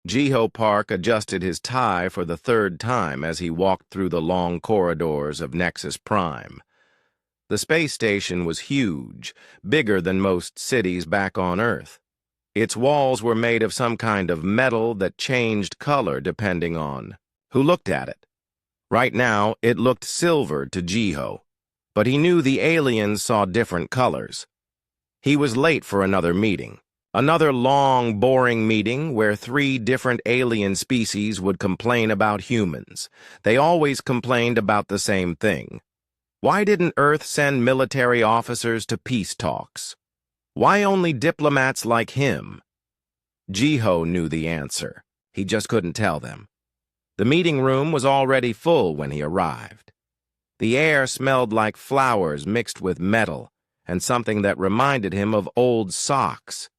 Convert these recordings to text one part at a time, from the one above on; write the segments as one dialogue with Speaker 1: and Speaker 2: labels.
Speaker 1: Jiho Park adjusted his tie for the third time as he walked through the long corridors of Nexus Prime. The space station was huge, bigger than most cities back on Earth. Its walls were made of some kind of metal that changed color depending on who looked at it. Right now, it looked silver to Jiho, but he knew the aliens saw different colors. He was late for another meeting. Another long, boring meeting where 3 different alien species would complain about humans. They always complained about the same thing. Why didn't Earth send military officers to peace talks? Why only diplomats like him? Jiho knew the answer. He just couldn't tell them. The meeting room was already full when he arrived. The air smelled like flowers mixed with metal and something that reminded him of old socks.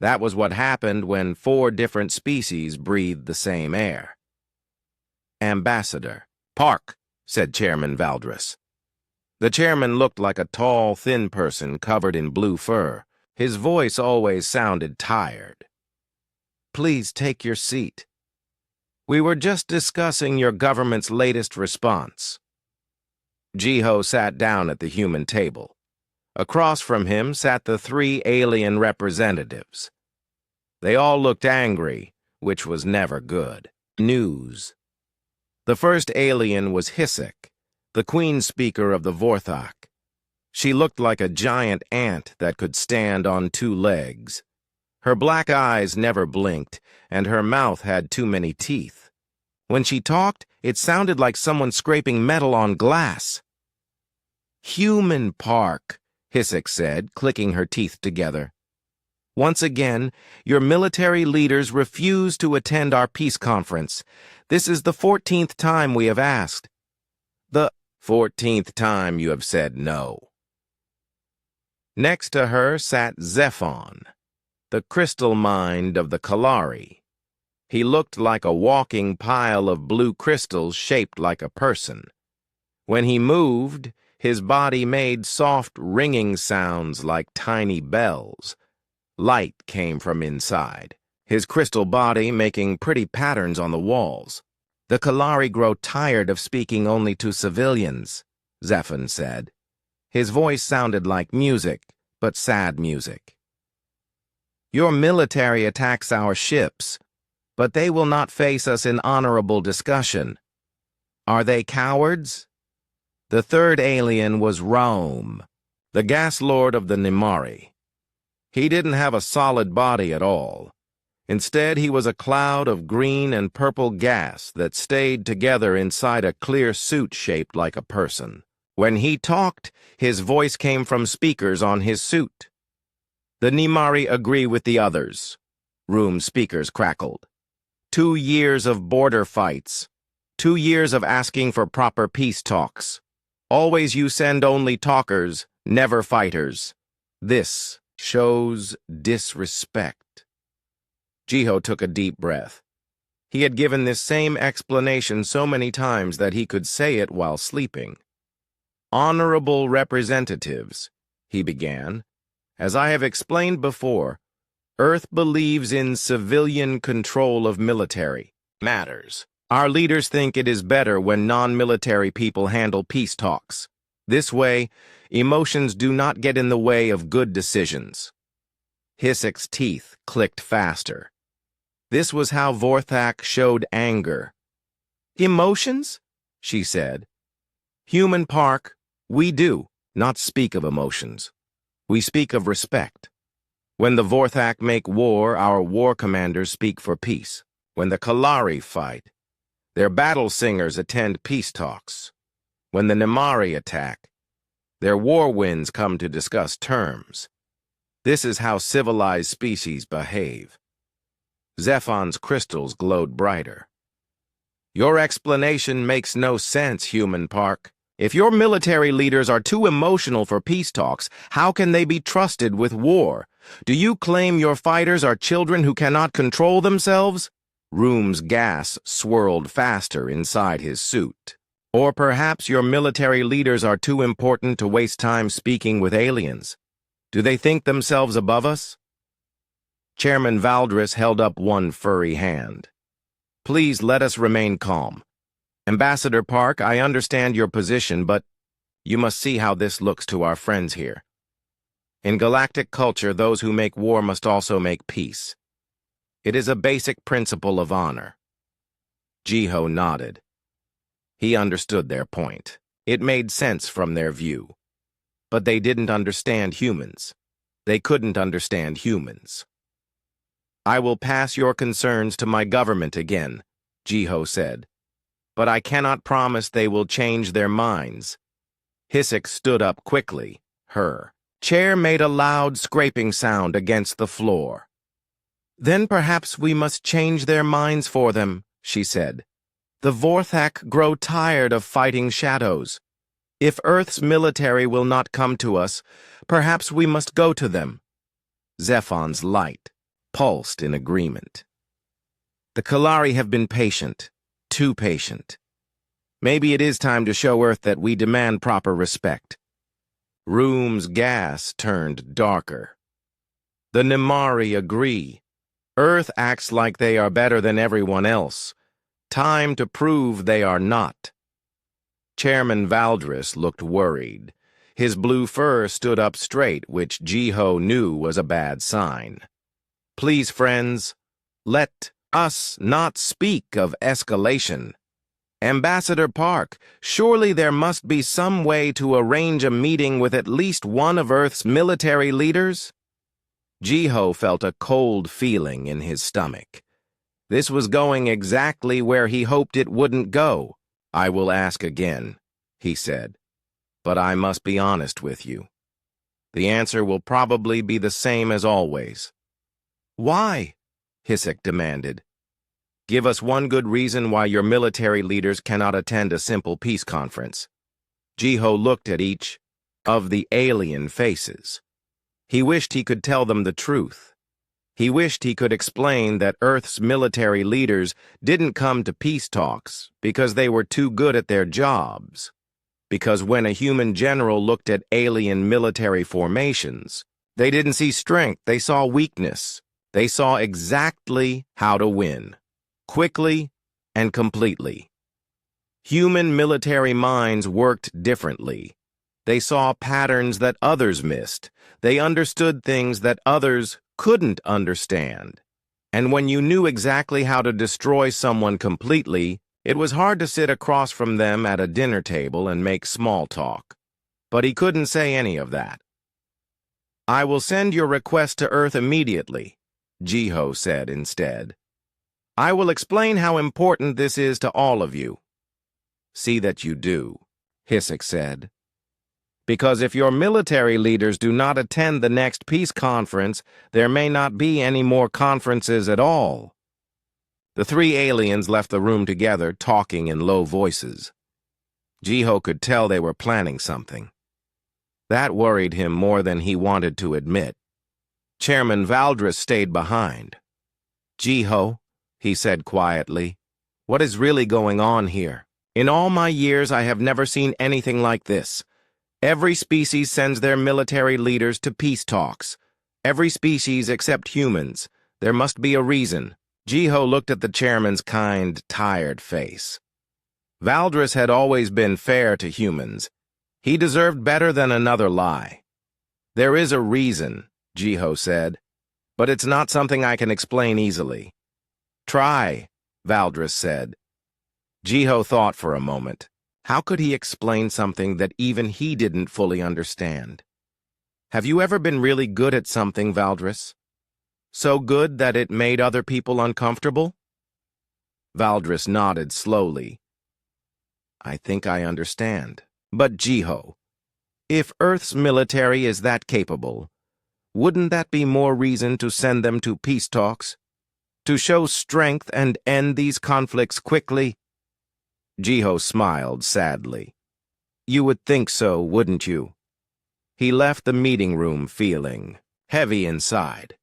Speaker 1: That was what happened when 4 different species breathed the same air. Ambassador. Park, said Chairman Valdris. The chairman looked like a tall, thin person covered in blue fur. His voice always sounded tired. Please take your seat. We were just discussing your government's latest response. Jiho sat down at the human table. Across from him sat the 3 alien representatives. They all looked angry, which was never good. News. The first alien was Hisek, the queen speaker of the Vorthak. She looked like a giant ant that could stand on 2 legs. Her black eyes never blinked, and her mouth had too many teeth. When she talked, it sounded like someone scraping metal on glass. Human Park, Hisek said, clicking her teeth together. Once again, your military leaders refuse to attend our peace conference. This is the 14th time we have asked. The 14th time you have said no. Next to her sat Zephon, the crystal mind of the Kalari. He looked like a walking pile of blue crystals shaped like a person. When he moved, his body made soft ringing sounds like tiny bells. Light came from inside, his crystal body making pretty patterns on the walls. The Kalari grow tired of speaking only to civilians, Zephon said. His voice sounded like music, but sad music. Your military attacks our ships, but they will not face us in honorable discussion. Are they cowards? The third alien was Rome, the gas lord of the Nimari. He didn't have a solid body at all. Instead, he was a cloud of green and purple gas that stayed together inside a clear suit shaped like a person. When he talked, his voice came from speakers on his suit. The Nimari agree with the others, room speakers crackled. 2 years of border fights. 2 years of asking for proper peace talks. Always you send only talkers, never fighters. This shows disrespect. Jiho took a deep breath. He had given this same explanation so many times that he could say it while sleeping. Honorable representatives, he began. As I have explained before, Earth believes in civilian control of military matters. Our leaders think it is better when non-military people handle peace talks. This way, emotions do not get in the way of good decisions. Hisek's teeth clicked faster. This was how Vorthak showed anger. Emotions? She said. Human Park, we do not speak of emotions. We speak of respect. When the Vorthak make war, our war commanders speak for peace. When the Kalari fight, their battle singers attend peace talks. When the Nimari attack, their war winds come to discuss terms. This is how civilized species behave. Zephon's crystals glowed brighter. Your explanation makes no sense, Human Park. If your military leaders are too emotional for peace talks, how can they be trusted with war? Do you claim your fighters are children who cannot control themselves? Room's gas swirled faster inside his suit. Or perhaps your military leaders are too important to waste time speaking with aliens. Do they think themselves above us? Chairman Valdris held up one furry hand. Please let us remain calm. Ambassador Park, I understand your position, but you must see how this looks to our friends here. In galactic culture, those who make war must also make peace. It is a basic principle of honor. Jiho nodded. He understood their point. It made sense from their view. But they didn't understand humans. They couldn't understand humans. I will pass your concerns to my government again, Jiho said. But I cannot promise they will change their minds. Hisik stood up quickly. Her chair made a loud scraping sound against the floor. Then perhaps we must change their minds for them, she said. The Vorthak grow tired of fighting shadows. If Earth's military will not come to us, perhaps we must go to them. Zephon's light pulsed in agreement. The Kalari have been patient, too patient. Maybe it is time to show Earth that we demand proper respect. Room's gas turned darker. The Nimari agree. Earth acts like they are better than everyone else. Time to prove they are not. Chairman Valdris looked worried. His blue fur stood up straight, which Jiho knew was a bad sign. Please, friends, let us not speak of escalation. Ambassador Park, surely there must be some way to arrange a meeting with at least one of Earth's military leaders? Jiho felt a cold feeling in his stomach. This was going exactly where he hoped it wouldn't go. I will ask again, he said. But I must be honest with you. The answer will probably be the same as always. Why? Hisik demanded. Give us one good reason why your military leaders cannot attend a simple peace conference. Jiho looked at each of the alien faces. He wished he could tell them the truth. He wished he could explain that Earth's military leaders didn't come to peace talks because they were too good at their jobs. Because when a human general looked at alien military formations, they didn't see strength, they saw weakness. They saw exactly how to win, quickly and completely. Human military minds worked differently. They saw patterns that others missed. They understood things that others couldn't understand. And when you knew exactly how to destroy someone completely, it was hard to sit across from them at a dinner table and make small talk. But he couldn't say any of that. I will send your request to Earth immediately, Jiho said instead. I will explain how important this is to all of you. See that you do, Hisik said. Because if your military leaders do not attend the next peace conference, there may not be any more conferences at all. The three aliens left the room together, talking in low voices. Jiho could tell they were planning something. That worried him more than he wanted to admit. Chairman Valdris stayed behind. Jiho, he said quietly, what is really going on here? In all my years, I have never seen anything like this. Every species sends their military leaders to peace talks. Every species except humans. There must be a reason. Jiho looked at the chairman's kind, tired face. Valdris had always been fair to humans. He deserved better than another lie. There is a reason, Jiho said, but it's not something I can explain easily. Try, Valdris said. Jiho thought for a moment. How could he explain something that even he didn't fully understand? Have you ever been really good at something, Valdris? So good that it made other people uncomfortable? Valdris nodded slowly. I think I understand. But Jiho, if Earth's military is that capable, wouldn't that be more reason to send them to peace talks? To show strength and end these conflicts quickly? Jiho smiled sadly. You would think so, wouldn't you? He left the meeting room feeling heavy inside.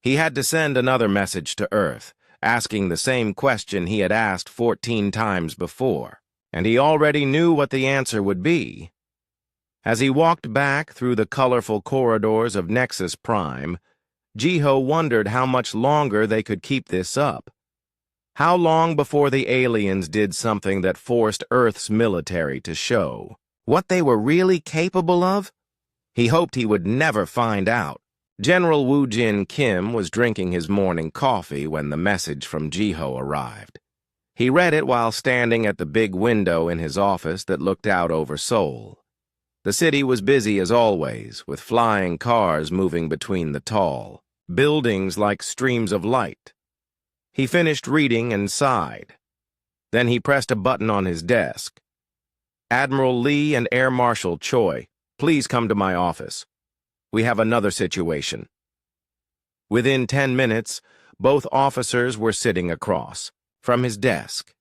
Speaker 1: He had to send another message to Earth, asking the same question he had asked 14 times before, and he already knew what the answer would be. As he walked back through the colorful corridors of Nexus Prime, Jiho wondered how much longer they could keep this up. How long before the aliens did something that forced Earth's military to show what they were really capable of? He hoped he would never find out. General Woo-Jin Kim was drinking his morning coffee when the message from Jiho arrived. He read it while standing at the big window in his office that looked out over Seoul. The city was busy as always, with flying cars moving between the tall buildings like streams of light. He finished reading and sighed. Then he pressed a button on his desk. "Admiral Lee and Air Marshal Choi, please come to my office. We have another situation." Within 10 minutes, both officers were sitting across from his desk.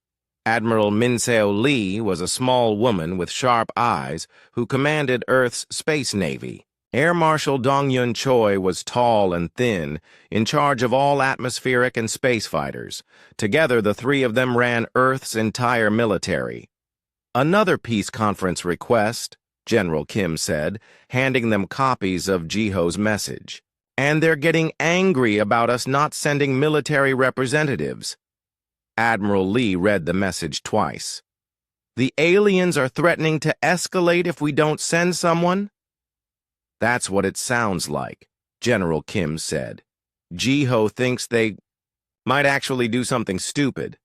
Speaker 1: Admiral Minseo Lee was a small woman with sharp eyes who commanded Earth's Space Navy. Air Marshal Dong-Yun Choi was tall and thin, in charge of all atmospheric and space fighters. Together, the three of them ran Earth's entire military. "Another peace conference request," General Kim said, handing them copies of Jiho's message. "And they're getting angry about us not sending military representatives." Admiral Lee read the message twice. "The aliens are threatening to escalate if we don't send someone?" "That's what it sounds like," General Kim said. "Jiho thinks they might actually do something stupid."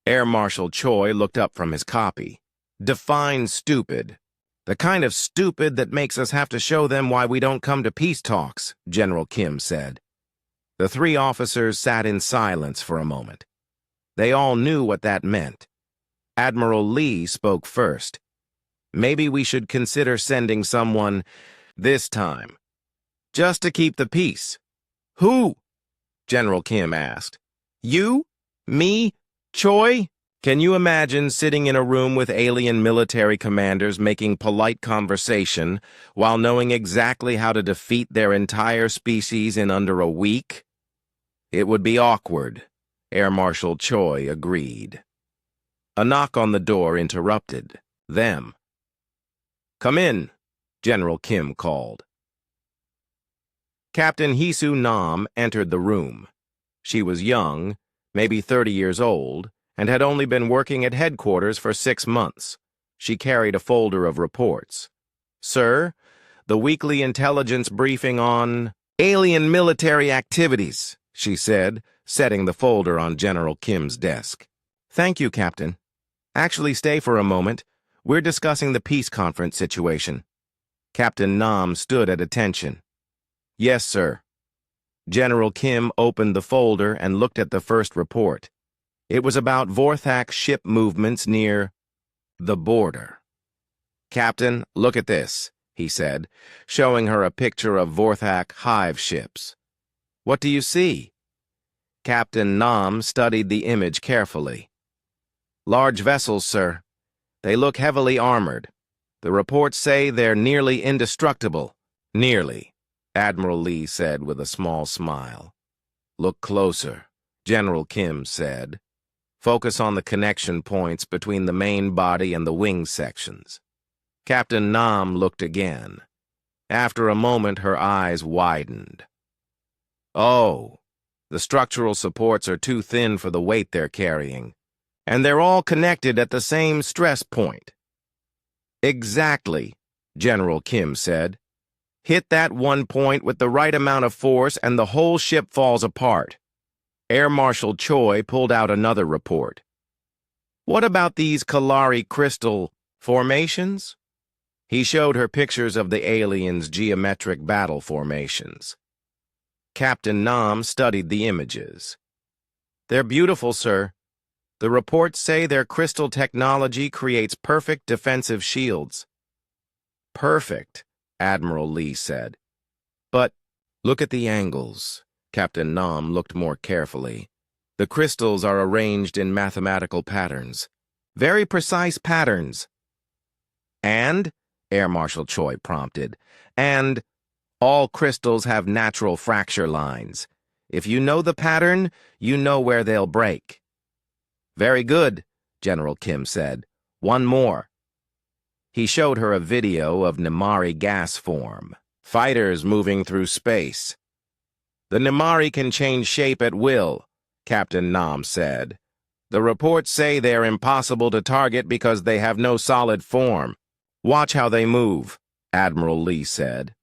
Speaker 1: Air Marshal Choi looked up from his copy. "Define stupid." "The kind of stupid that makes us have to show them why we don't come to peace talks," General Kim said. The three officers sat in silence for a moment. They all knew what that meant. Admiral Lee spoke first. "Maybe we should consider sending someone this time, just to keep the peace." "Who?" General Kim asked. "You? Me? Choi?" Can you imagine sitting in a room with alien military commanders making polite conversation while knowing exactly how to defeat their entire species in under a week? It would be awkward, Air Marshal Choi agreed. A knock on the door interrupted them. "Come in," General Kim called. Captain Hisu Nam entered the room. She was young, maybe 30 years old, and had only been working at headquarters for 6 months. She carried a folder of reports. "Sir, the weekly intelligence briefing on alien military activities," she said, setting the folder on General Kim's desk. "Thank you, Captain. Actually, stay for a moment. We're discussing the peace conference situation." Captain Nam stood at attention. "Yes, sir." General Kim opened the folder and looked at the first report. It was about Vorthak ship movements near the border. "Captain, look at this," he said, showing her a picture of Vorthak hive ships. "What do you see?" Captain Nam studied the image carefully. "Large vessels, sir. They look heavily armored. The reports say they're nearly indestructible." "Nearly," Admiral Lee said with a small smile. "Look closer," General Kim said. "Focus on the connection points between the main body and the wing sections." Captain Nam looked again. After a moment, her eyes widened. "Oh, the structural supports are too thin for the weight they're carrying, and they're all connected at the same stress point." "Exactly," General Kim said. "Hit that one point with the right amount of force and the whole ship falls apart." Air Marshal Choi pulled out another report. "What about these Kalari crystal formations?" He showed her pictures of the aliens' geometric battle formations. Captain Nam studied the images. "They're beautiful, sir. The reports say their crystal technology creates perfect defensive shields." "Perfect," Admiral Lee said. "But look at the angles." Captain Nam looked more carefully. "The crystals are arranged in mathematical patterns. Very precise patterns." "And?" Air Marshal Choi prompted. "And all crystals have natural fracture lines. If you know the pattern, you know where they'll break." "Very good," General Kim said. "One more." He showed her a video of Nimari gas form, fighters moving through space. The Nimari can change shape at will, Captain Nam said. The reports say they're impossible to target because they have no solid form. Watch how they move, Admiral Lee said.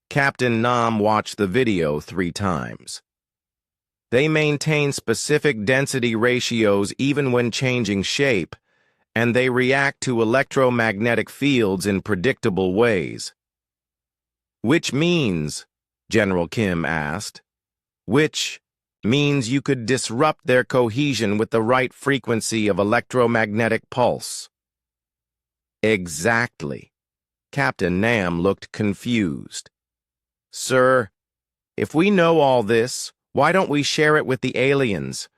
Speaker 1: Captain Nam watched the video 3 times. They maintain specific density ratios even when changing shape, and they react to electromagnetic fields in predictable ways. Which means, General Kim asked, which means you could disrupt their cohesion with the right frequency of electromagnetic pulse. Exactly. Captain Nam looked confused. Sir, if we know all this, why don't we share it with the aliens?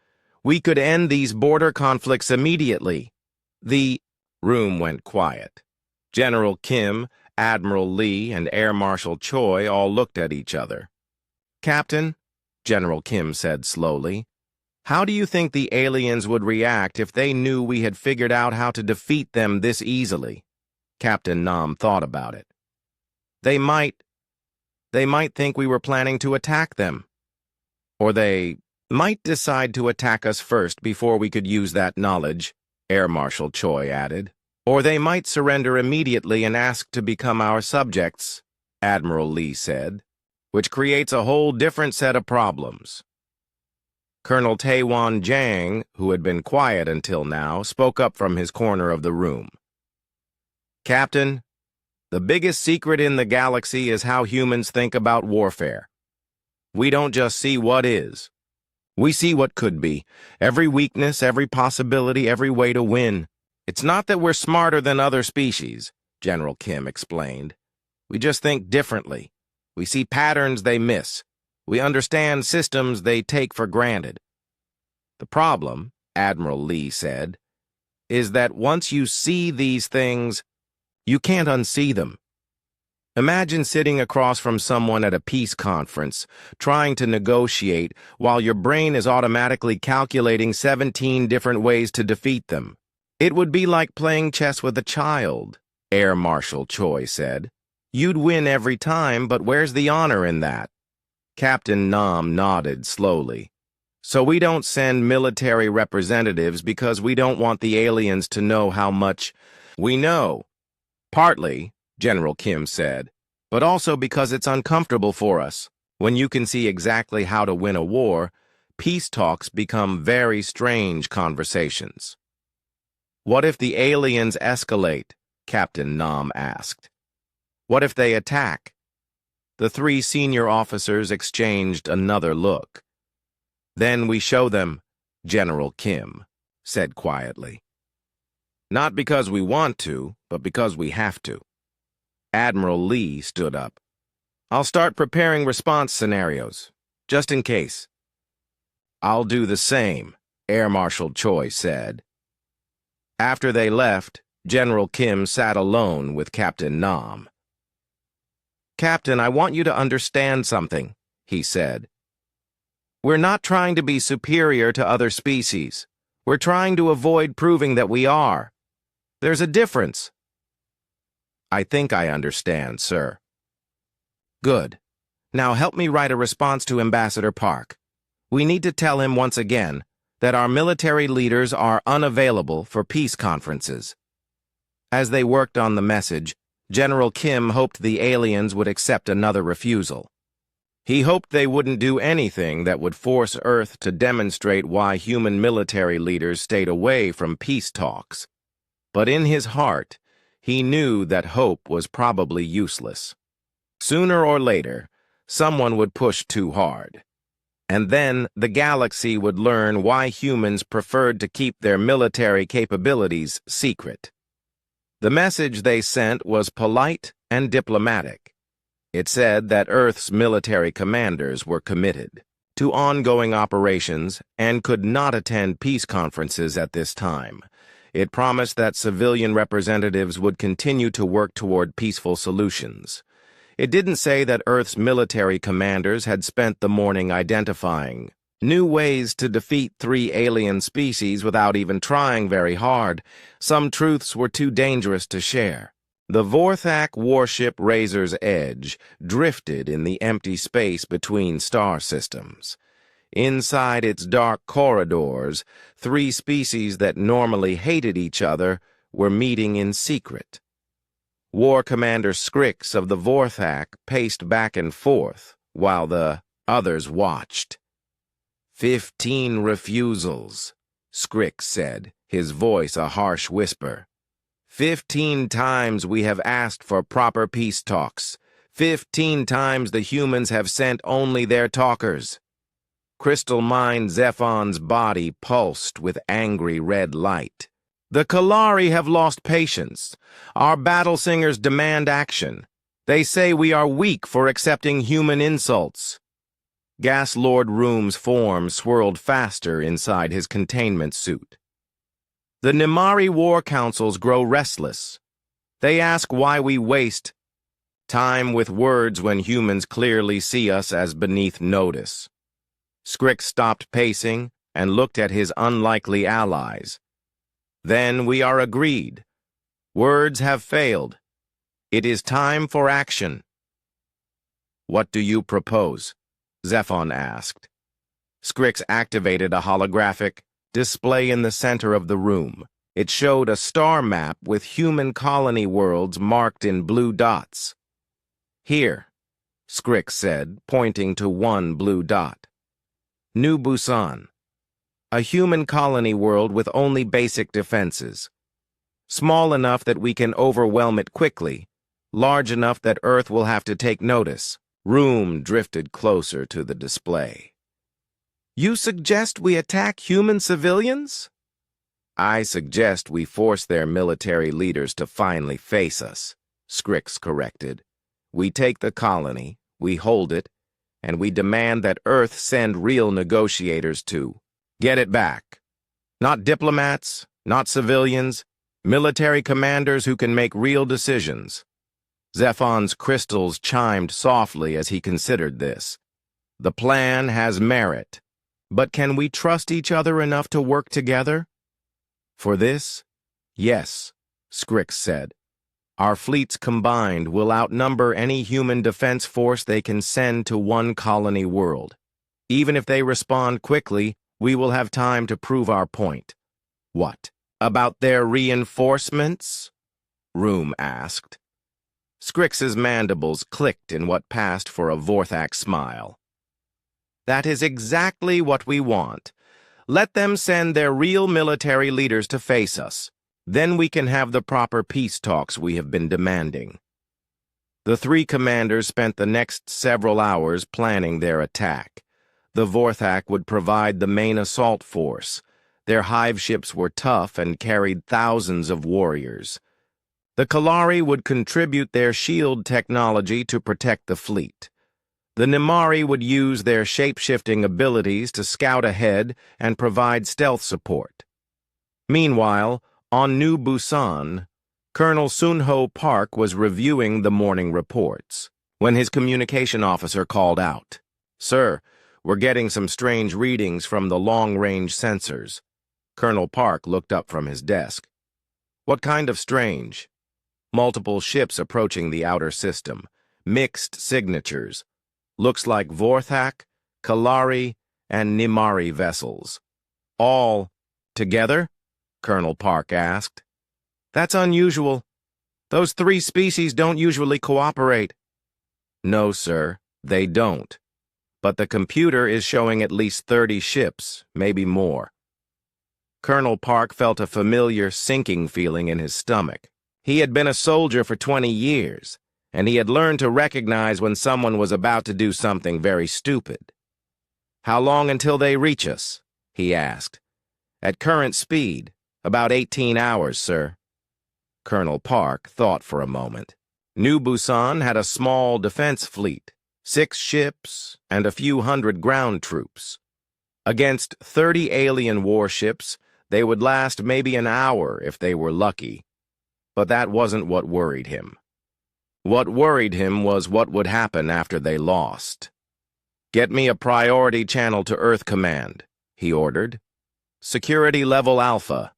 Speaker 1: We could end these border conflicts immediately. The room went quiet. General Kim, Admiral Lee, and Air Marshal Choi all looked at each other. Captain, General Kim said slowly, how do you think the aliens would react if they knew we had figured out how to defeat them this easily? Captain Nam thought about it. They might think we were planning to attack them. Or they might decide to attack us first before we could use that knowledge, Air Marshal Choi added. Or they might surrender immediately and ask to become our subjects, Admiral Lee said, which creates a whole different set of problems. Colonel Taewon Jang, who had been quiet until now, spoke up from his corner of the room. Captain, the biggest secret in the galaxy is how humans think about warfare. We don't just see what is. We see what could be. Every weakness, every possibility, every way to win. It's not that we're smarter than other species, General Kim explained. We just think differently. We see patterns they miss. We understand systems they take for granted. The problem, Admiral Lee said, is that once you see these things, you can't unsee them. Imagine sitting across from someone at a peace conference, trying to negotiate while your brain is automatically calculating 17 different ways to defeat them. It would be like playing chess with a child, Air Marshal Choi said. You'd win every time, but where's the honor in that? Captain Nam nodded slowly. So we don't send military representatives because we don't want the aliens to know how much we know. Partly, General Kim said, but also because it's uncomfortable for us. When you can see exactly how to win a war, peace talks become very strange conversations. What if the aliens escalate? Captain Nam asked. What if they attack? The 3 senior officers exchanged another look. Then we show them, General Kim said quietly. Not because we want to, but because we have to. Admiral Lee stood up. I'll start preparing response scenarios, just in case. I'll do the same, Air Marshal Choi said. After they left, General Kim sat alone with Captain Nam. Captain, I want you to understand something, he said. We're not trying to be superior to other species. We're trying to avoid proving that we are. There's a difference. I think I understand, sir. Good. Now help me write a response to Ambassador Park. We need to tell him once again that our military leaders are unavailable for peace conferences. As they worked on the message, General Kim hoped the aliens would accept another refusal. He hoped they wouldn't do anything that would force Earth to demonstrate why human military leaders stayed away from peace talks. But in his heart, he knew that hope was probably useless. Sooner or later, someone would push too hard. And then the galaxy would learn why humans preferred to keep their military capabilities secret. The message they sent was polite and diplomatic. It said that Earth's military commanders were committed to ongoing operations and could not attend peace conferences at this time. It promised that civilian representatives would continue to work toward peaceful solutions. It didn't say that Earth's military commanders had spent the morning identifying new ways to defeat 3 alien species without even trying very hard. Some truths were too dangerous to share. The Vorthak warship Razor's Edge drifted in the empty space between star systems. Inside its dark corridors, three species that normally hated each other were meeting in secret. War Commander Scrix of the Vorthak paced back and forth while the others watched. 15 refusals, Scrix said, his voice a harsh whisper. 15 times we have asked for proper peace talks. 15 times the humans have sent only their talkers. Crystal Mind Zephon's body pulsed with angry red light. The Kalari have lost patience. Our battle singers demand action. They say we are weak for accepting human insults. Gas Lord Room's form swirled faster inside his containment suit. The Nimari War Councils grow restless. They ask why we waste time with words when humans clearly see us as beneath notice. Scrix stopped pacing and looked at his unlikely allies. Then we are agreed. Words have failed. It is time for action. What do you propose? Zephon asked. Scrix activated a holographic display in the center of the room. It showed a star map with human colony worlds marked in blue dots. Here, Scrix said, pointing to one blue dot. New Busan. A human colony world with only basic defenses. Small enough that we can overwhelm it quickly, large enough that Earth will have to take notice. Room drifted closer to the display. You suggest we attack human civilians? I suggest we force their military leaders to finally face us, Scrix corrected. We take the colony, we hold it, and we demand that Earth send real negotiators to get it back. Not diplomats, not civilians, military commanders who can make real decisions. Zephon's crystals chimed softly as he considered this. The plan has merit, but can we trust each other enough to work together? For this, yes, Scrix said. Our fleets combined will outnumber any human defense force they can send to one colony world. Even if they respond quickly, we will have time to prove our point. What, about their reinforcements? Room asked. Scrix's mandibles clicked in what passed for a Vorthak smile. That is exactly what we want. Let them send their real military leaders to face us. Then we can have the proper peace talks we have been demanding. The three commanders spent the next several hours planning their attack. The Vorthak would provide the main assault force. Their hive ships were tough and carried thousands of warriors. The Kalari would contribute their shield technology to protect the fleet. The Nimari would use their shape-shifting abilities to scout ahead and provide stealth support. Meanwhile, on New Busan, Colonel Sunho Park was reviewing the morning reports when his communication officer called out. Sir, we're getting some strange readings from the long-range sensors. Colonel Park looked up from his desk. What kind of strange? Multiple ships approaching the outer system. Mixed signatures. Looks like Vorthak, Kalari, and Nimari vessels. All together? Colonel Park asked. That's unusual. Those three species don't usually cooperate. No, sir, they don't. But the computer is showing at least 30 ships, maybe more. Colonel Park felt a familiar sinking feeling in his stomach. He had been a soldier for 20 years, and he had learned to recognize when someone was about to do something very stupid. How long until they reach us? He asked. At current speed, about 18 hours, sir. Colonel Park thought for a moment. New Busan had a small defense fleet, 6 ships, and a few hundred ground troops. Against 30 alien warships, they would last maybe an hour if they were lucky. But that wasn't what worried him. What worried him was what would happen after they lost. Get me a priority channel to Earth Command, he ordered. Security level Alpha.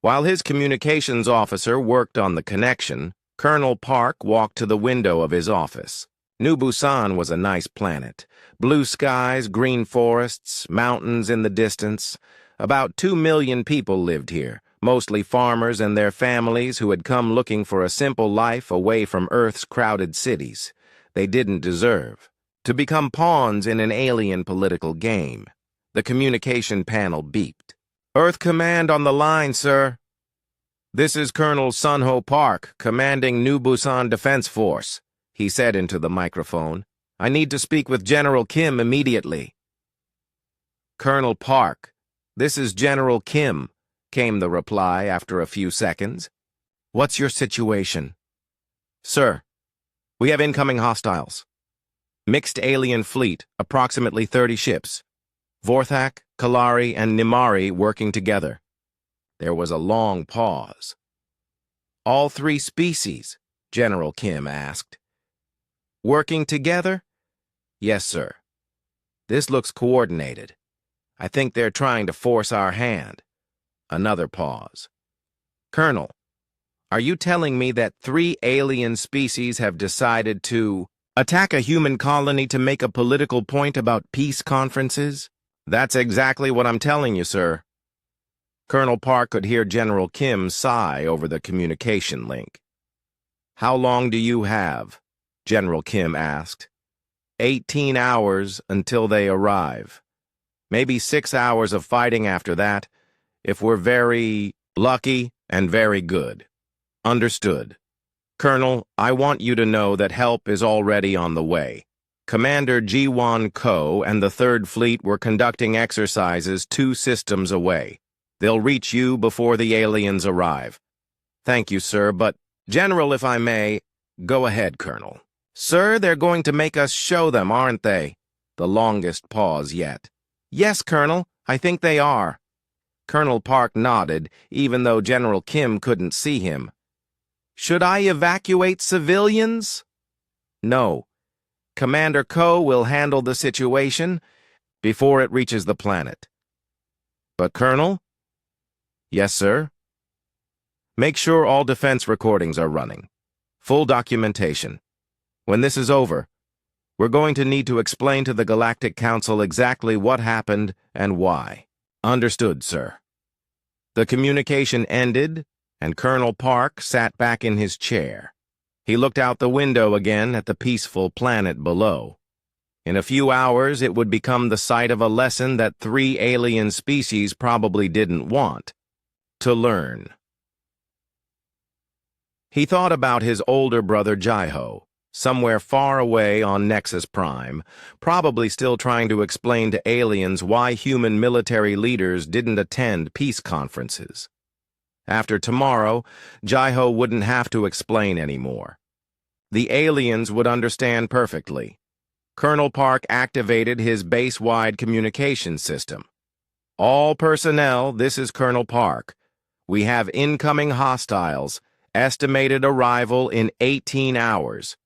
Speaker 1: While his communications officer worked on the connection, Colonel Park walked to the window of his office. New Busan was a nice planet. Blue skies, green forests, mountains in the distance. About 2 million people lived here, mostly farmers and their families who had come looking for a simple life away from Earth's crowded cities. They didn't deserve to become pawns in an alien political game. The communication panel beeped. "Earth Command on the line, sir." "This is Colonel Sunho Park, commanding New Busan Defense Force," he said into the microphone. "I need to speak with General Kim immediately." "Colonel Park, this is General Kim," came the reply after a few seconds. "What's your situation?" "Sir, we have incoming hostiles. Mixed alien fleet, approximately 30 ships. Vorthak, Kalari, and Nimari working together." There was a long pause. "All 3 species?" General Kim asked. "Working together?" "Yes, sir. This looks coordinated. I think they're trying to force our hand." Another pause. "Colonel, are you telling me that 3 alien species have decided to attack a human colony to make a political point about peace conferences?" "That's exactly what I'm telling you, sir." Colonel Park could hear General Kim sigh over the communication link. "How long do you have?" General Kim asked. 18 hours until they arrive. Maybe 6 hours of fighting after that, if we're very lucky and very good." "Understood. Colonel, I want you to know that help is already on the way. Commander Ji-won Ko and the 3rd Fleet were conducting exercises 2 systems away. They'll reach you before the aliens arrive." "Thank you, sir, but, General, if I may—" "Go ahead, Colonel." "Sir, they're going to make us show them, aren't they?" The longest pause yet. "Yes, Colonel, I think they are." Colonel Park nodded, even though General Kim couldn't see him. "Should I evacuate civilians?" "No. Commander Ko will handle the situation before it reaches the planet." "But, Colonel?" "Yes, sir." "Make sure all defense recordings are running. Full documentation. When this is over, we're going to need to explain to the Galactic Council exactly what happened and why." "Understood, sir." The communication ended, and Colonel Park sat back in his chair. He looked out the window again at the peaceful planet below. In a few hours, it would become the site of a lesson that 3 alien species probably didn't want to learn. He thought about his older brother Jaiho, somewhere far away on Nexus Prime, probably still trying to explain to aliens why human military leaders didn't attend peace conferences. After tomorrow, Jaiho wouldn't have to explain anymore. The aliens would understand perfectly. Colonel Park activated his base-wide communication system. "All personnel, this is Colonel Park. We have incoming hostiles, estimated arrival in 18 hours.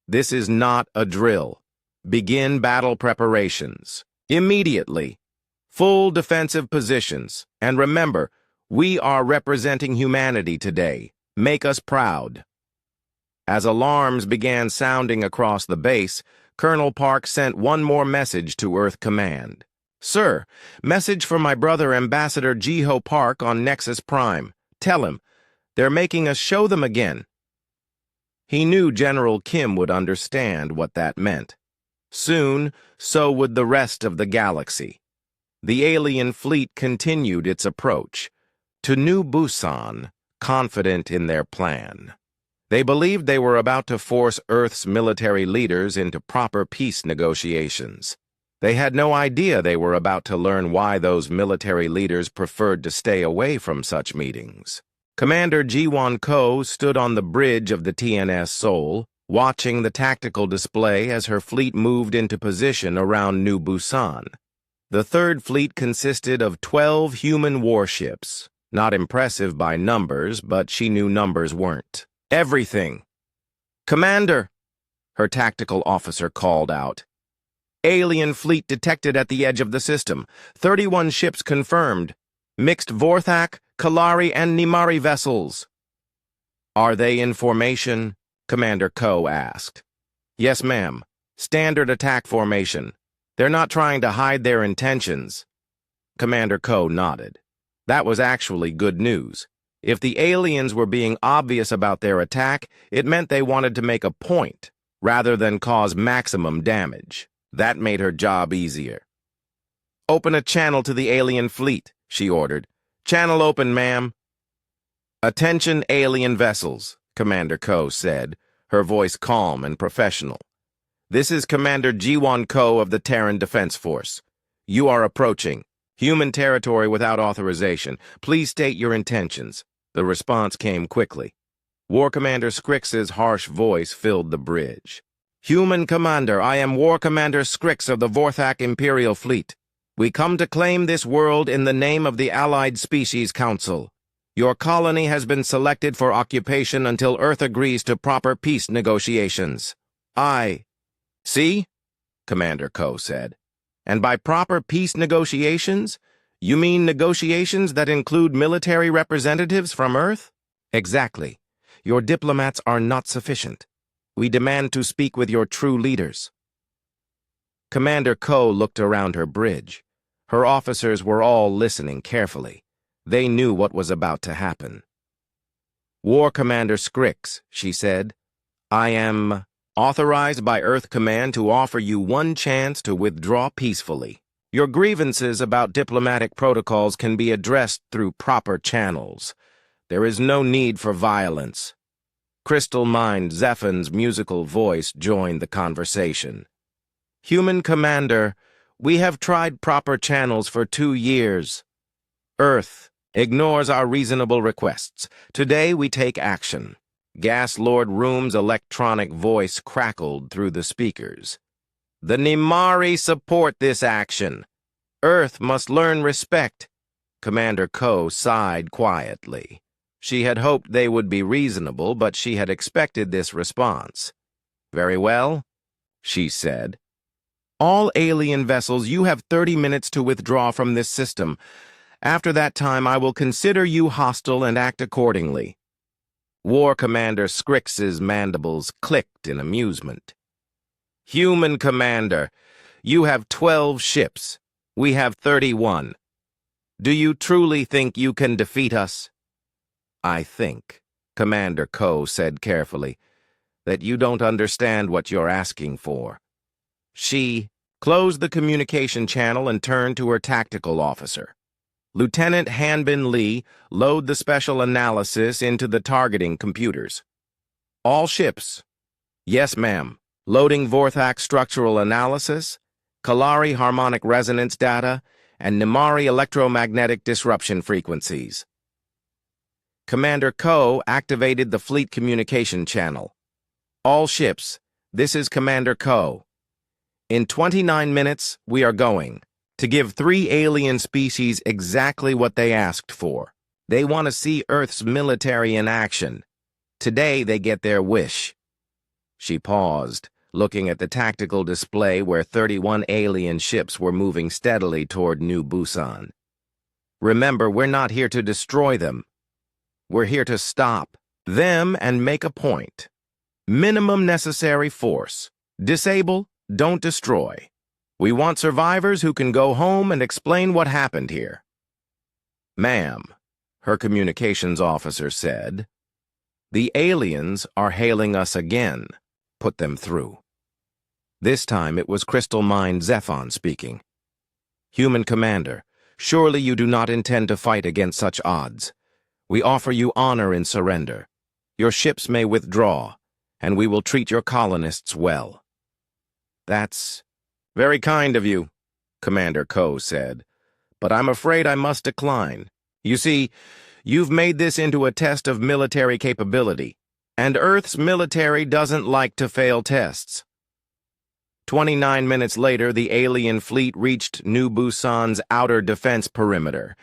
Speaker 1: This is not a drill. Begin battle preparations. Immediately. Full defensive positions. And remember, we are representing humanity today. Make us proud." As alarms began sounding across the base, Colonel Park sent one more message to Earth Command. "Sir, message for my brother Ambassador Jiho Park on Nexus Prime. Tell him, they're making us show them again." He knew General Kim would understand what that meant. Soon, so would the rest of the galaxy. The alien fleet continued its approach to New Busan, confident in their plan. They believed they were about to force Earth's military leaders into proper peace negotiations. They had no idea they were about to learn why those military leaders preferred to stay away from such meetings. Commander Ji-won Ko stood on the bridge of the TNS Seoul, watching the tactical display as her fleet moved into position around New Busan. The 3rd Fleet consisted of 12 human warships. Not impressive by numbers, but she knew numbers weren't everything. "Commander," her tactical officer called out. "Alien fleet detected at the edge of the system. 31 ships confirmed. Mixed Vorthak, Kalari, and Nimari vessels." Are they in formation? Commander Ko asked. Yes, ma'am. Standard attack formation. They're not trying to hide their intentions. Commander Ko nodded. That was actually good news. If the aliens were being obvious about their attack, it meant they wanted to make a point, rather than cause maximum damage. That made her job easier. Open a channel to the alien fleet, she ordered. Channel open, ma'am. Attention alien vessels, Commander Ko said, her voice calm and professional. This is Commander Jiwon Ko of the Terran Defense Force. You are approaching human territory without authorization. Please state your intentions. The response came quickly. War Commander Skrix's harsh voice filled the bridge. Human Commander, I am War Commander Skrix of the Vorthak Imperial Fleet. We come to claim this world in the name of the Allied Species Council. Your colony has been selected for occupation until Earth agrees to proper peace negotiations. See? Commander Ko said. And by proper peace negotiations, you mean negotiations that include military representatives from Earth? Exactly. Your diplomats are not sufficient. We demand to speak with your true leaders. Commander Ko looked around her bridge. Her officers were all listening carefully. They knew what was about to happen. War Commander Skrix, she said, I am authorized by Earth Command to offer you one chance to withdraw peacefully. Your grievances about diplomatic protocols can be addressed through proper channels. There is no need for violence. Crystal Mind Zephin's musical voice joined the conversation. Human Commander, we have tried proper channels for 2 years. Earth ignores our reasonable requests. Today we take action. Gas Lord Room's electronic voice crackled through the speakers. The Nimari support this action. Earth must learn respect. Commander Ko sighed quietly. She had hoped they would be reasonable, but she had expected this response. Very well, she said. All alien vessels, you have 30 minutes to withdraw from this system. After that time, I will consider you hostile and act accordingly. War Commander Skrix's mandibles clicked in amusement. Human Commander, you have 12 ships. We have 31. Do you truly think you can defeat us? I think, Commander Ko said carefully, that you don't understand what you're asking for. She closed the communication channel and turned to her tactical officer. Lieutenant Hanbin Lee, load the special analysis into the targeting computers. All ships. Yes, ma'am. Loading Vorthak structural analysis, Kalari harmonic resonance data, and Nimari electromagnetic disruption frequencies. Commander Ko activated the fleet communication channel. All ships, this is Commander Ko. In 29 minutes, we are going to give 3 alien species exactly what they asked for. They want to see Earth's military in action. Today, they get their wish. She paused, looking at the tactical display where 31 alien ships were moving steadily toward New Busan. Remember, we're not here to destroy them. We're here to stop them and make a point. Minimum necessary force. Disable, don't destroy. We want survivors who can go home and explain what happened here. Ma'am, her communications officer said, the aliens are hailing us again. Put them through. This time it was Crystal Mind Zephon speaking. Human Commander, surely you do not intend to fight against such odds. We offer you honor in surrender. Your ships may withdraw, and we will treat your colonists well. That's very kind of you, Commander Ko said, but I'm afraid I must decline. You see, you've made this into a test of military capability, and Earth's military doesn't like to fail tests. 29 minutes later, the alien fleet reached New Busan's outer defense perimeter.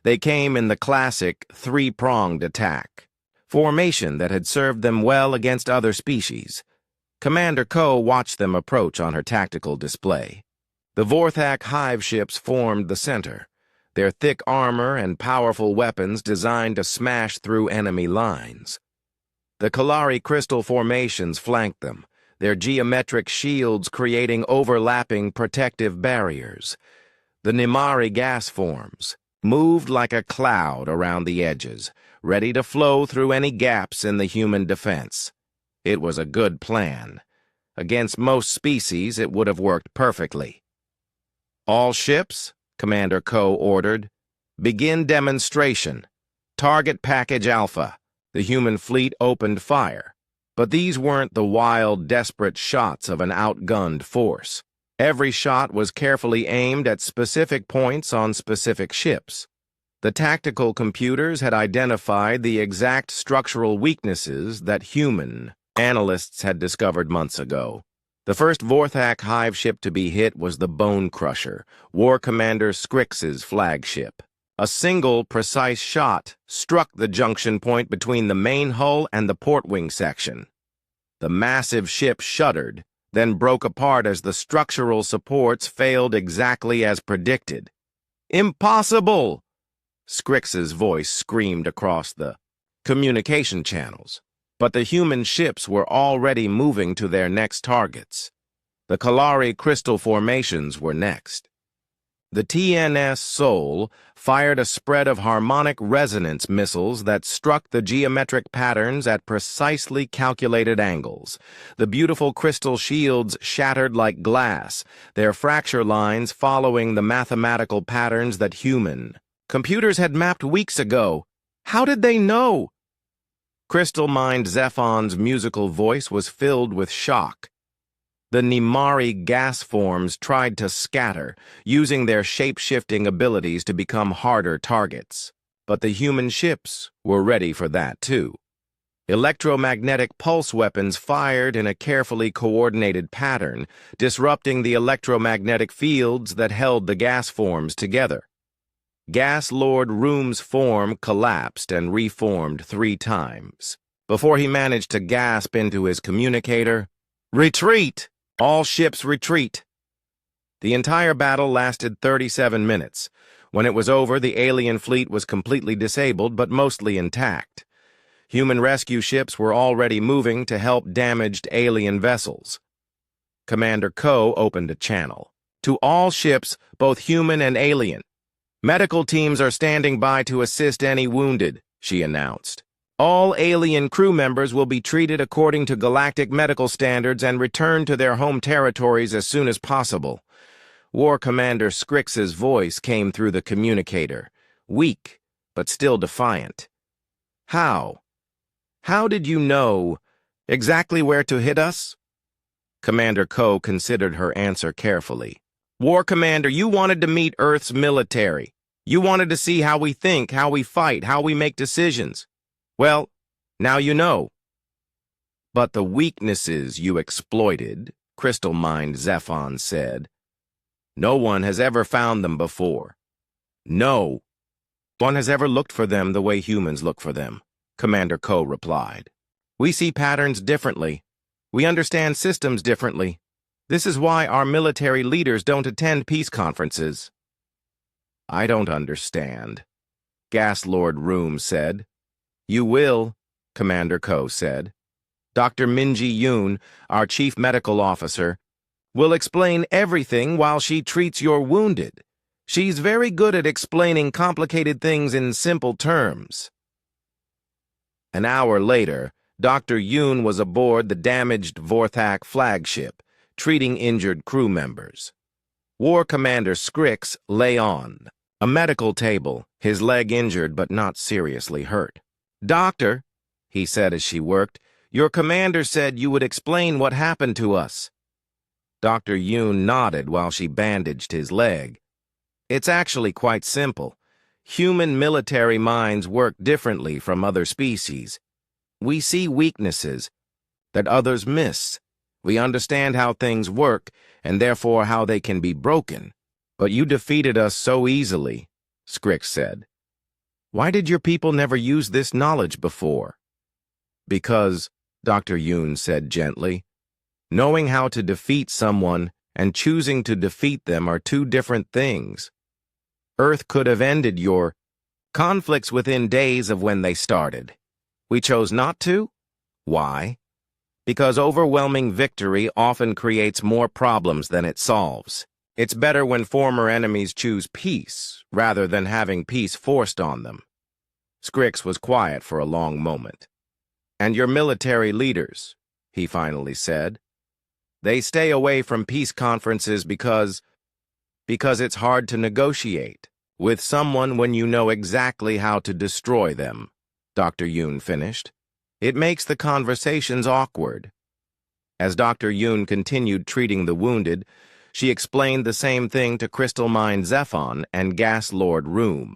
Speaker 1: They came in the classic three-pronged attack, formation that had served them well against other species. Commander Ko watched them approach on her tactical display. The Vorthak hive ships formed the center, their thick armor and powerful weapons designed to smash through enemy lines. The Kalari crystal formations flanked them, their geometric shields creating overlapping protective barriers. The Nimari gas forms moved like a cloud around the edges, ready to flow through any gaps in the human defense. It was a good plan. Against most species, it would have worked perfectly. "All ships," Commander Ko ordered, "begin demonstration. Target package Alpha." The human fleet opened fire. But these weren't the wild, desperate shots of an outgunned force. Every shot was carefully aimed at specific points on specific ships. The tactical computers had identified the exact structural weaknesses that human analysts had discovered months ago. The first Vorthak hive ship to be hit was the Bone Crusher, War Commander Scrix's flagship. A single, precise shot struck the junction point between the main hull and the port wing section. The massive ship shuddered, then broke apart as the structural supports failed exactly as predicted. "Impossible!" Scrix's voice screamed across the communication channels. But the human ships were already moving to their next targets. The Kalari crystal formations were next. The TNS Sol fired a spread of harmonic resonance missiles that struck the geometric patterns at precisely calculated angles. The beautiful crystal shields shattered like glass, their fracture lines following the mathematical patterns that human computers had mapped weeks ago. How did they know? Crystal Mind Zephon's musical voice was filled with shock. The Nimari gas forms tried to scatter, using their shape-shifting abilities to become harder targets. But the human ships were ready for that, too. Electromagnetic pulse weapons fired in a carefully coordinated pattern, disrupting the electromagnetic fields that held the gas forms together. Gas Lord Room's form collapsed and reformed 3 times. Before he managed to gasp into his communicator, "Retreat! All ships retreat!" The entire battle lasted 37 minutes. When it was over, the alien fleet was completely disabled but mostly intact. Human rescue ships were already moving to help damaged alien vessels. Commander Ko opened a channel. "To all ships, both human and alien. Medical teams are standing by to assist any wounded," she announced. "All alien crew members will be treated according to galactic medical standards and returned to their home territories as soon as possible." War Commander Scrix's voice came through the communicator, weak but still defiant. "How? How did you know exactly where to hit us?" Commander Ko considered her answer carefully. "War Commander, you wanted to meet Earth's military. You wanted to see how we think, how we fight, how we make decisions. Well, now you know." "But the weaknesses you exploited," Crystal Mind Zephon said. "No one has ever found them before. No one has ever looked for them the way humans look for them," Commander Ko replied. "We see patterns differently. We understand systems differently. This is why our military leaders don't attend peace conferences." "I don't understand," Gas Lord Room said. "You will," Commander Ko said. "Dr. Minji Yoon, our chief medical officer, will explain everything while she treats your wounded. She's very good at explaining complicated things in simple terms." An hour later, Dr. Yoon was aboard the damaged Vorthak flagship, treating injured crew members. War Commander Scrix lay on a medical table, his leg injured but not seriously hurt. "Doctor," he said as she worked, "your commander said you would explain what happened to us." Dr. Yoon nodded while she bandaged his leg. "It's actually quite simple. Human military minds work differently from other species. We see weaknesses that others miss. We understand how things work, and therefore how they can be broken. But you defeated us so easily," Scrix said. "Why did your people never use this knowledge before?" "Because," Dr. Yoon said gently, "knowing how to defeat someone and choosing to defeat them are 2 different things. Earth could have ended your conflicts within days of when they started. We chose not to, Why? Because overwhelming victory often creates more problems than it solves. It's better when former enemies choose peace, rather than having peace forced on them. Scrix was quiet for a long moment. And your military leaders, he finally said. They stay away from peace conferences because it's hard to negotiate with someone when you know exactly how to destroy them, Dr. Yoon finished. It makes the conversations awkward. As Dr. Yoon continued treating the wounded, she explained the same thing to Crystal Mine Zephon and Gas Lord Room.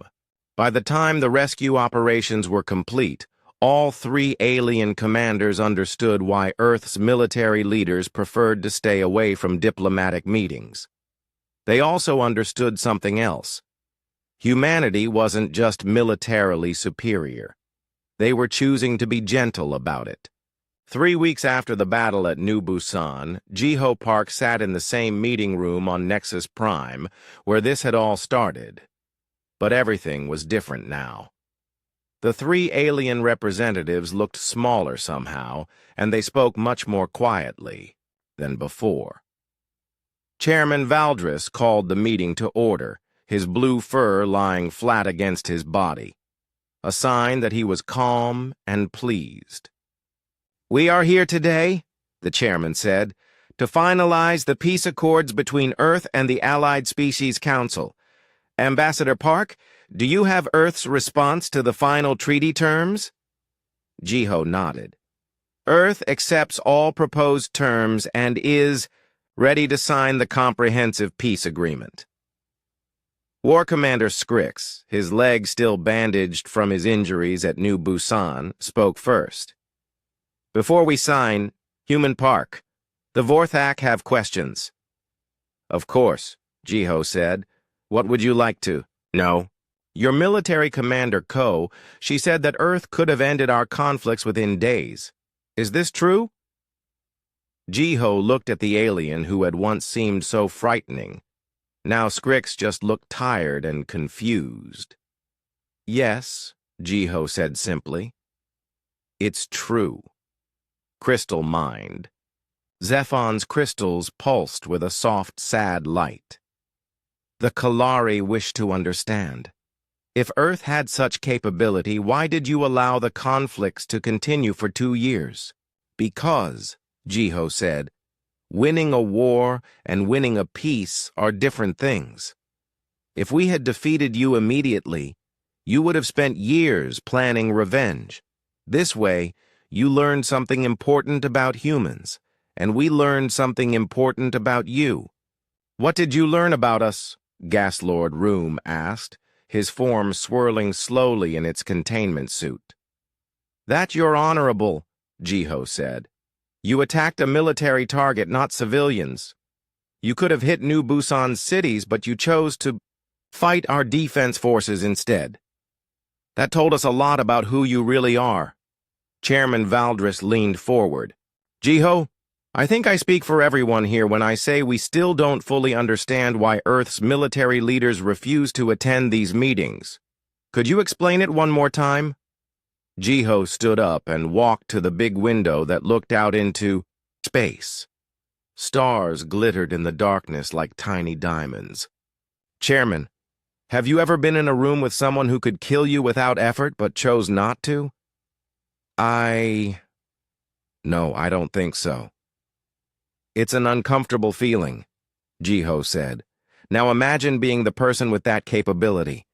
Speaker 1: By the time the rescue operations were complete, all three alien commanders understood why Earth's military leaders preferred to stay away from diplomatic meetings. They also understood something else. Humanity wasn't just militarily superior. They were choosing to be gentle about it. 3 weeks after the battle at New Busan, Jiho Park sat in the same meeting room on Nexus Prime, where this had all started. But everything was different now. The three alien representatives looked smaller somehow, and they spoke much more quietly than before. Chairman Valdris called the meeting to order, his blue fur lying flat against his body, a sign that he was calm and pleased. "We are here today," the chairman said, "to finalize the peace accords between Earth and the Allied Species Council. Ambassador Park, do you have Earth's response to the final treaty terms?" Jiho nodded. "Earth accepts all proposed terms and is ready to sign the comprehensive peace agreement." War Commander Scrix, his leg still bandaged from his injuries at New Busan, spoke first. "Before we sign, Human Park, the Vorthak have questions." "Of course," Jiho said. "What would you like to know?" "Your military commander, Ko, she said that Earth could have ended our conflicts within days. Is this true?" Jiho looked at the alien who had once seemed so frightening. Now Scrix just looked tired and confused. "Yes," Jiho said simply. "It's true." Crystal mined. Zephon's crystals pulsed with a soft, sad light. The Kalari wished to understand. If Earth had such capability, why did you allow the conflicts to continue for 2 years? "Because," Jiho said, "winning a war and winning a peace are different things. If we had defeated you immediately, you would have spent years planning revenge. This way, you learned something important about humans, and we learned something important about you." "What did you learn about us?" Gas Lord Room asked, his form swirling slowly in its containment suit. "That you're honorable," Jiho said. "You attacked a military target, not civilians. You could have hit New Busan's cities, but you chose to fight our defense forces instead. That told us a lot about who you really are." Chairman Valdris leaned forward. "Jiho, I think I speak for everyone here when I say we still don't fully understand why Earth's military leaders refuse to attend these meetings. Could you explain it one more time?" Jiho stood up and walked to the big window that looked out into space. Stars glittered in the darkness like tiny diamonds. "Chairman, have you ever been in a room with someone who could kill you without effort but chose not to?" No, I don't think so." "It's an uncomfortable feeling," Jiho said. "Now imagine being the person with that capability.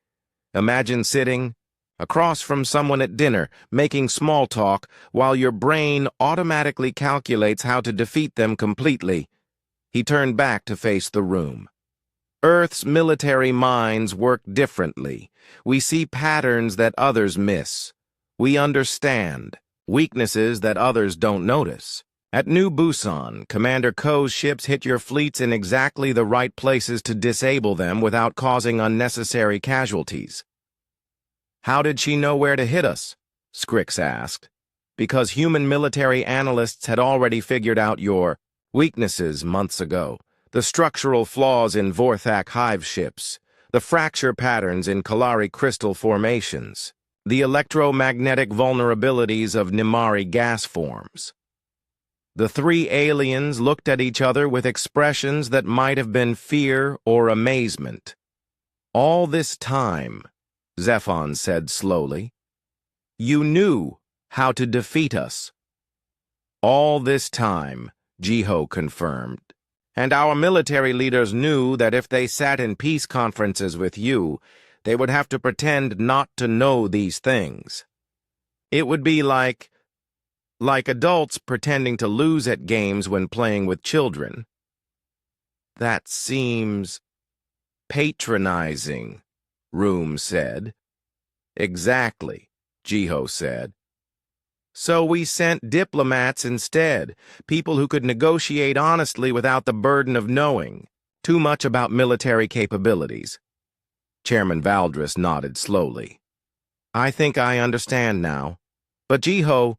Speaker 1: Imagine sitting across from someone at dinner, making small talk, while your brain automatically calculates how to defeat them completely." He turned back to face the room. "Earth's military minds work differently. We see patterns that others miss. We understand weaknesses that others don't notice. At New Busan, Commander Ko's ships hit your fleets in exactly the right places to disable them without causing unnecessary casualties." "How did she know where to hit us?" Scrix asked. "Because human military analysts had already figured out your weaknesses months ago. The structural flaws in Vorthak hive ships, the fracture patterns in Kalari crystal formations. the electromagnetic vulnerabilities of Nimari gas forms. The three aliens looked at each other with expressions that might have been fear or amazement. All this time, Zephon said slowly, you knew how to defeat us. All this time, Jiho confirmed. And our military leaders knew that if they sat in peace conferences with you, they would have to pretend not to know these things. It would be like adults pretending to lose at games when playing with children. That seems patronizing, Room said. Exactly, Jiho said. So we sent diplomats instead, people who could negotiate honestly without the burden of knowing too much about military capabilities. Chairman Valdris nodded slowly. I think I understand now. But Jiho,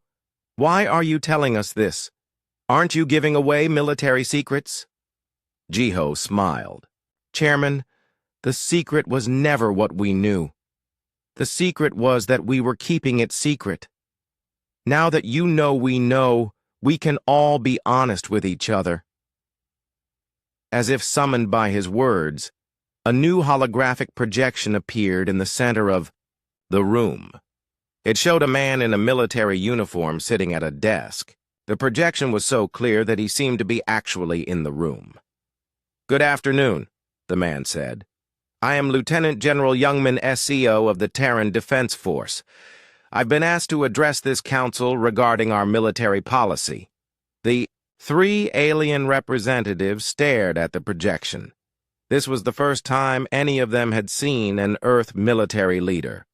Speaker 1: why are you telling us this? Aren't you giving away military secrets? Jiho smiled. Chairman, the secret was never what we knew. The secret was that we were keeping it secret. Now that you know, we can all be honest with each other. As if summoned by his words, a new holographic projection appeared in the center of the room. It showed a man in a military uniform sitting at a desk. The projection was so clear that he seemed to be actually in the room. Good afternoon, the man said. I am Lieutenant General Youngman, SEO of the Terran Defense Force. I've been asked to address this council regarding our military policy. The three alien representatives stared at the projection. This was the first time any of them had seen an Earth military leader.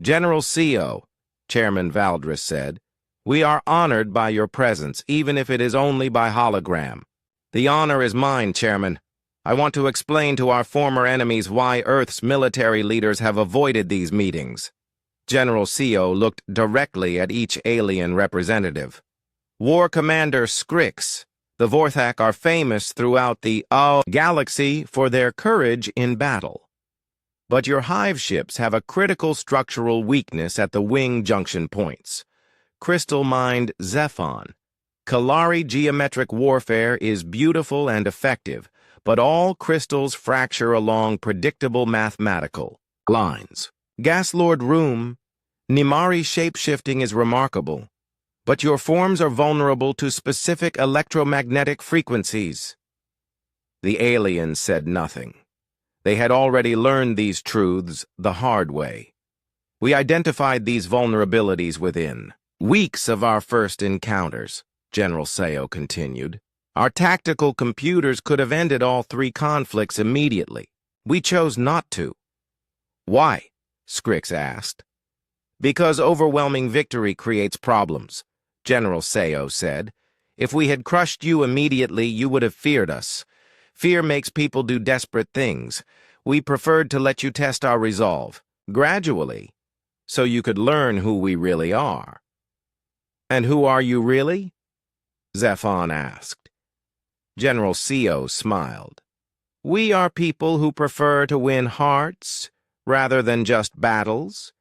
Speaker 1: General CO, Chairman Valdris said, we are honored by your presence, even if it is only by hologram. The honor is mine, Chairman. I want to explain to our former enemies why Earth's military leaders have avoided these meetings. General CO looked directly at each alien representative. War Commander Scrix, the Vorthak are famous throughout the galaxy for their courage in battle. But your hive ships have a critical structural weakness at the wing junction points. Crystal Mind Zephon. Kalari geometric warfare is beautiful and effective, but all crystals fracture along predictable mathematical lines. Gaslord Room, Nimari shapeshifting is remarkable, but your forms are vulnerable to specific electromagnetic frequencies. The aliens said nothing. They had already learned these truths the hard way. We identified these vulnerabilities within weeks of our first encounters, General Seo continued. Our tactical computers could have ended all three conflicts immediately. We chose not to. Why? Scrix asked. Because overwhelming victory creates problems, General Seo said. If we had crushed you immediately, you would have feared us. Fear makes people do desperate things. We preferred to let you test our resolve, gradually, so you could learn who we really are. And who are you really? Zephon asked. General Seo smiled. We are people who prefer to win hearts rather than just battles.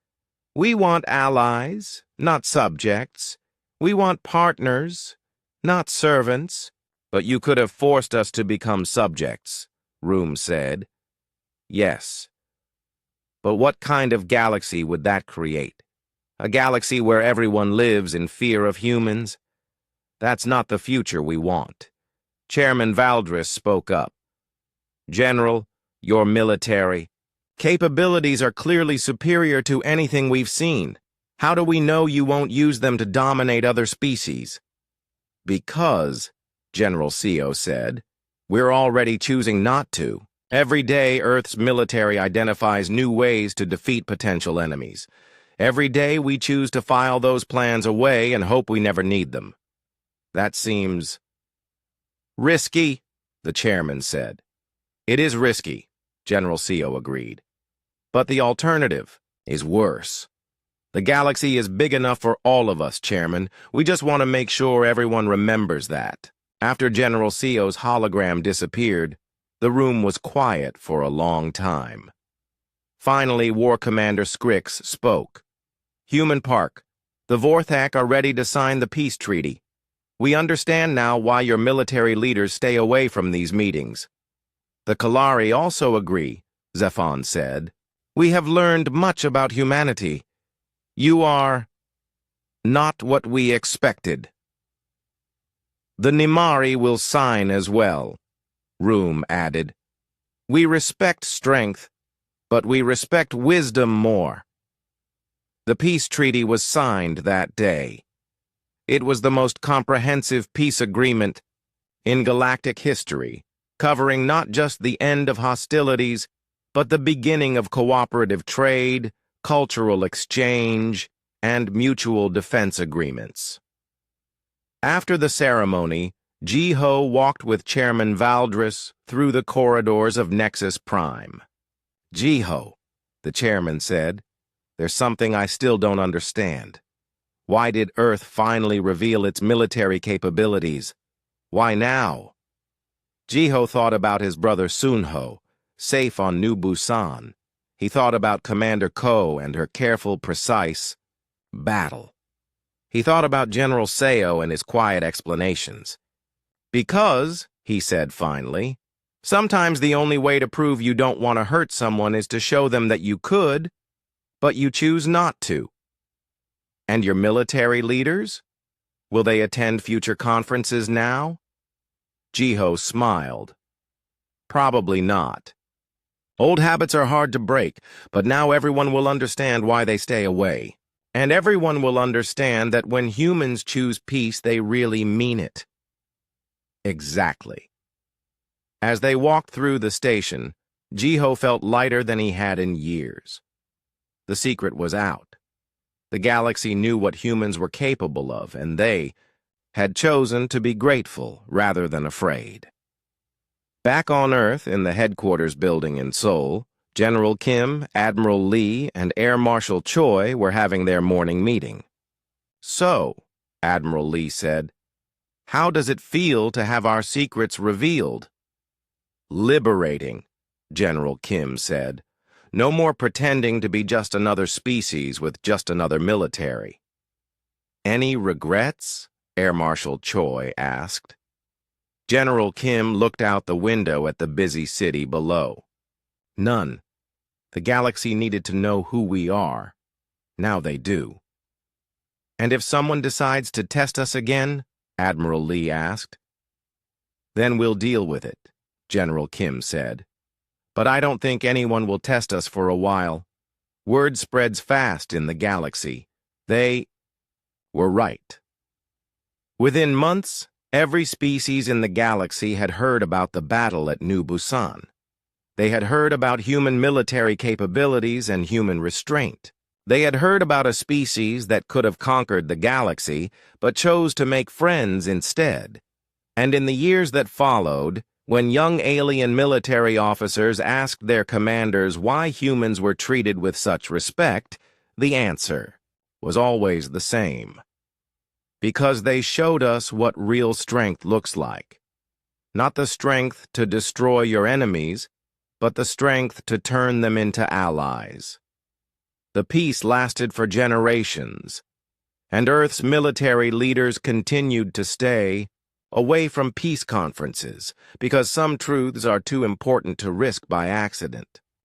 Speaker 1: We want allies, not subjects. We want partners, not servants. But you could have forced us to become subjects, Room said. Yes. But what kind of galaxy would that create? A galaxy where everyone lives in fear of humans? That's not the future we want. Chairman Valdris spoke up. General, your military capabilities are clearly superior to anything we've seen. How do we know you won't use them to dominate other species? Because, General Seo said, we're already choosing not to. Every day, Earth's military identifies new ways to defeat potential enemies. Every day, we choose to file those plans away and hope we never need them. That seems risky, the chairman said. It is risky, General Seo agreed. But the alternative is worse. The galaxy is big enough for all of us, Chairman. We just want to make sure everyone remembers that. After General Seo's hologram disappeared, the room was quiet for a long time. Finally, War Commander Scrix spoke. Human Park, the Vorthak are ready to sign the peace treaty. We understand now why your military leaders stay away from these meetings. The Kalari also agree, Zephon said. We have learned much about humanity. You are not what we expected. The Nimari will sign as well, Room added. We respect strength, but we respect wisdom more. The peace treaty was signed that day. It was the most comprehensive peace agreement in galactic history, covering not just the end of hostilities, but the beginning of cooperative trade, cultural exchange, and mutual defense agreements. After the ceremony, Ji-Ho walked with Chairman Valdris through the corridors of Nexus Prime. Ji-Ho, the chairman said, there's something I still don't understand. Why did Earth finally reveal its military capabilities? Why now? Ji-Ho thought about his brother Sun-Ho, safe on New Busan. He thought about Commander Ko and her careful, precise battle. He thought about General Seo and his quiet explanations. Because, he said finally, sometimes the only way to prove you don't want to hurt someone is to show them that you could, but you choose not to. And your military leaders? Will they attend future conferences now? Ji-Ho smiled. Probably not. Old habits are hard to break, but now everyone will understand why they stay away. And everyone will understand that when humans choose peace, they really mean it. Exactly. As they walked through the station, Ji-Ho felt lighter than he had in years. The secret was out. The galaxy knew what humans were capable of, and they had chosen to be grateful rather than afraid. Back on Earth, in the headquarters building in Seoul, General Kim, Admiral Lee, and Air Marshal Choi were having their morning meeting. So, Admiral Lee said, how does it feel to have our secrets revealed? Liberating, General Kim said. No more pretending to be just another species with just another military. Any regrets? Air Marshal Choi asked. General Kim looked out the window at the busy city below. None. The galaxy needed to know who we are. Now they do. And if someone decides to test us again? Admiral Lee asked. Then we'll deal with it, General Kim said. But I don't think anyone will test us for a while. Word spreads fast in the galaxy. They were right. Within months, every species in the galaxy had heard about the battle at New Busan. They had heard about human military capabilities and human restraint. They had heard about a species that could have conquered the galaxy, but chose to make friends instead. And in the years that followed, when young alien military officers asked their commanders why humans were treated with such respect, the answer was always the same. Because they showed us what real strength looks like. Not the strength to destroy your enemies, but the strength to turn them into allies. The peace lasted for generations, and Earth's military leaders continued to stay away from peace conferences because some truths are too important to risk by accident.